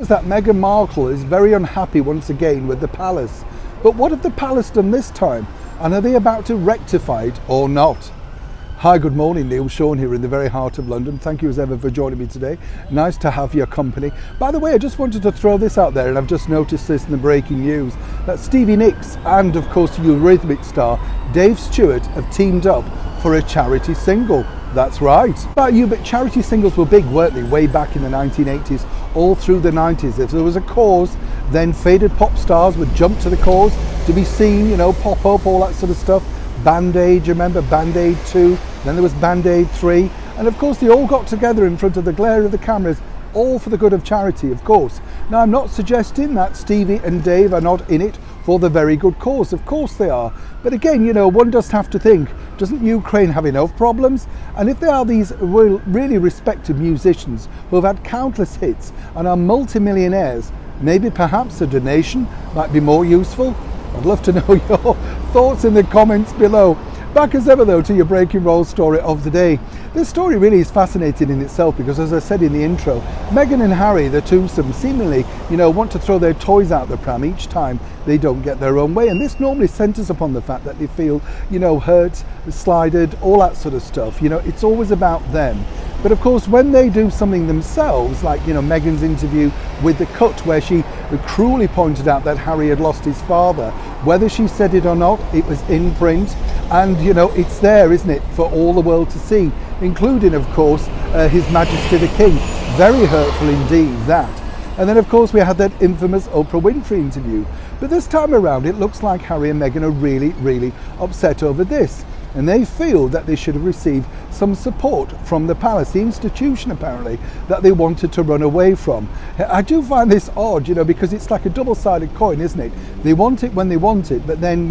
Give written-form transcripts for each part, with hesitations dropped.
That Meghan Markle is very unhappy once again with the palace. But what have the palace done this time? And are they about to rectify it or not? Hi, good morning, Neil Sean here in the very heart of London. Thank you as ever for joining me today. Nice to have your company. By the way, I just wanted to throw this out there, and I've just noticed this in the breaking news, that Stevie Nicks and of course Eurythmics star Dave Stewart have teamed up for a charity single. That's right. About you, but charity singles were big, weren't they, way back in the 1980s, all through the 90s. If there was a cause, then faded pop stars would jump to the cause to be seen, pop up, all that sort of stuff. Band-Aid, you remember Band-Aid 2, then there was Band-Aid 3, and of course they all got together in front of the glare of the cameras, all for the good of charity, of course. Now, I'm not suggesting that Stevie and Dave are not in it for the very good cause. Of course they are. But again, one does have to think, doesn't Ukraine have enough problems? And if they are these really respected musicians who have had countless hits and are multimillionaires, maybe perhaps a donation might be more useful? I'd love to know your thoughts in the comments below. Back as ever though to your breaking roll story of the day. This story really is fascinating in itself because, as I said in the intro, Meghan and Harry, the twosome, seemingly, want to throw their toys out the pram each time they don't get their own way. And this normally centres upon the fact that they feel, hurt, slighted, all that sort of stuff. It's always about them. But of course, when they do something themselves, like, Meghan's interview with The Cut, where she cruelly pointed out that Harry had lost his father, whether she said it or not, it was in print. And, it's there, isn't it, for all the world to see, including, of course, His Majesty the King. Very hurtful indeed, that. And then, of course, we had that infamous Oprah Winfrey interview. But this time around, it looks like Harry and Meghan are really, really upset over this. And they feel that they should have received some support from the palace, the institution apparently, that they wanted to run away from. I do find this odd, because it's like a double-sided coin, isn't it? They want it when they want it, but then,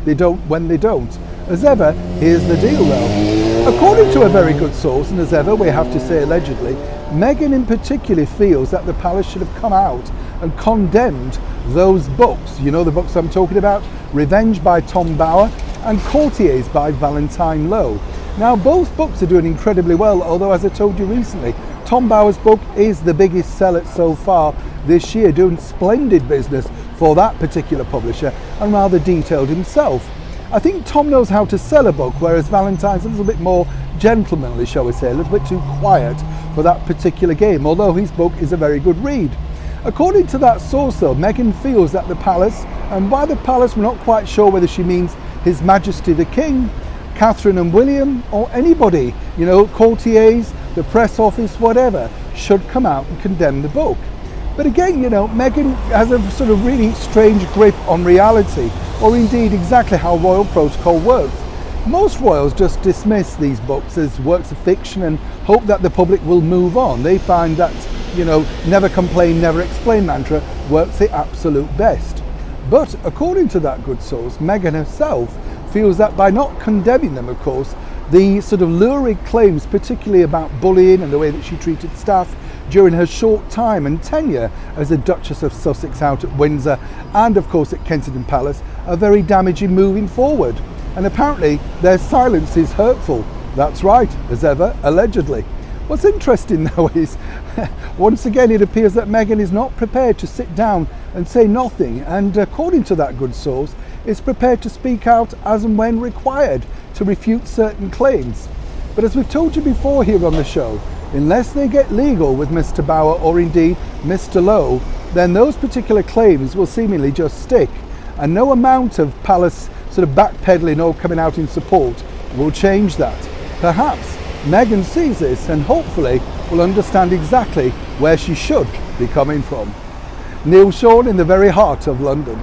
they don't when they don't. As ever, here's the deal though. According to a very good source, and as ever, we have to say allegedly, Meghan in particular feels that the palace should have come out and condemned those books. The books I'm talking about? Revenge by Tom Bower and Courtiers by Valentine Lowe. Now, both books are doing incredibly well, although, as I told you recently, Tom Bower's book is the biggest seller so far this year, doing splendid business for that particular publisher and rather detailed himself. I think Tom knows how to sell a book, whereas Valentine's a little bit more gentlemanly, shall we say, a little bit too quiet for that particular game, although his book is a very good read. According to that source though, Meghan feels that the palace, and by the palace we're not quite sure whether she means His Majesty the King, Catherine and William, or anybody, courtiers, the press office, whatever, should come out and condemn the book. But again, Meghan has a sort of really strange grip on reality, or indeed exactly how royal protocol works. Most royals just dismiss these books as works of fiction and hope that the public will move on. They find that, never complain, never explain mantra works the absolute best. But according to that good source, Meghan herself feels that by not condemning them, of course, the sort of lurid claims, particularly about bullying and the way that she treated staff during her short time and tenure as a Duchess of Sussex out at Windsor and of course at Kensington Palace, are very damaging moving forward. And apparently their silence is hurtful. That's right, as ever, allegedly. What's interesting though is, once again, it appears that Meghan is not prepared to sit down and say nothing, and according to that good source, is prepared to speak out as and when required to refute certain claims. But as we've told you before here on the show, unless they get legal with Mr. Bower or indeed Mr. Lowe, then those particular claims will seemingly just stick, and no amount of palace sort of backpedaling or coming out in support will change that. Perhaps Meghan sees this and hopefully will understand exactly where she should be coming from. Neil Sean in the very heart of London.